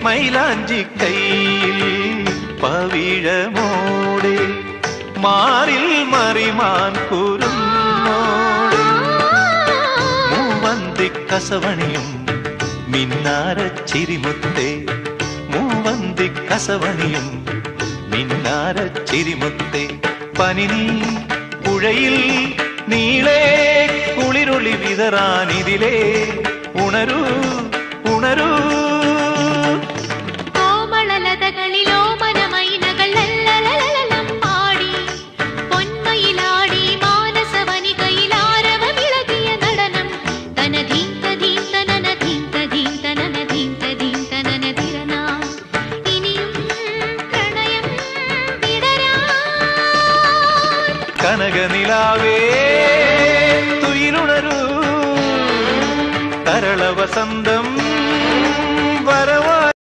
മൈലാഞ്ചി കയ്യിൽ പവിഴമോടെ മാറിൽ മറിമാൻ കുരുന്നോടെ മൂവന്തി കസവണിയും മിന്നാര ചിരിമുത്തേ മൂവന്തി കസവണിയും മിന്നാര ചിരിമുത്തേ പനിനീ പുഴയിൽ നീളേ കുളിരൊളി വിതറാനിതിലേ ഉണരൂ ഉണരൂ കോമളലതകളിലോ മനമൈനകൾ ലല്ലലലലം പാടി പൊന്മയിലാടി മാനസവനികയിൽ ആരവമിളകിയ നടനം തനധീം തധീം തനനധീം തധീം തനനധീം തധീം തനനധിരനാ ഇനിയും പ്രണയം വിടരാൻ കനകനിലാവേ തുയിലുണരൂ തരള വസന്തം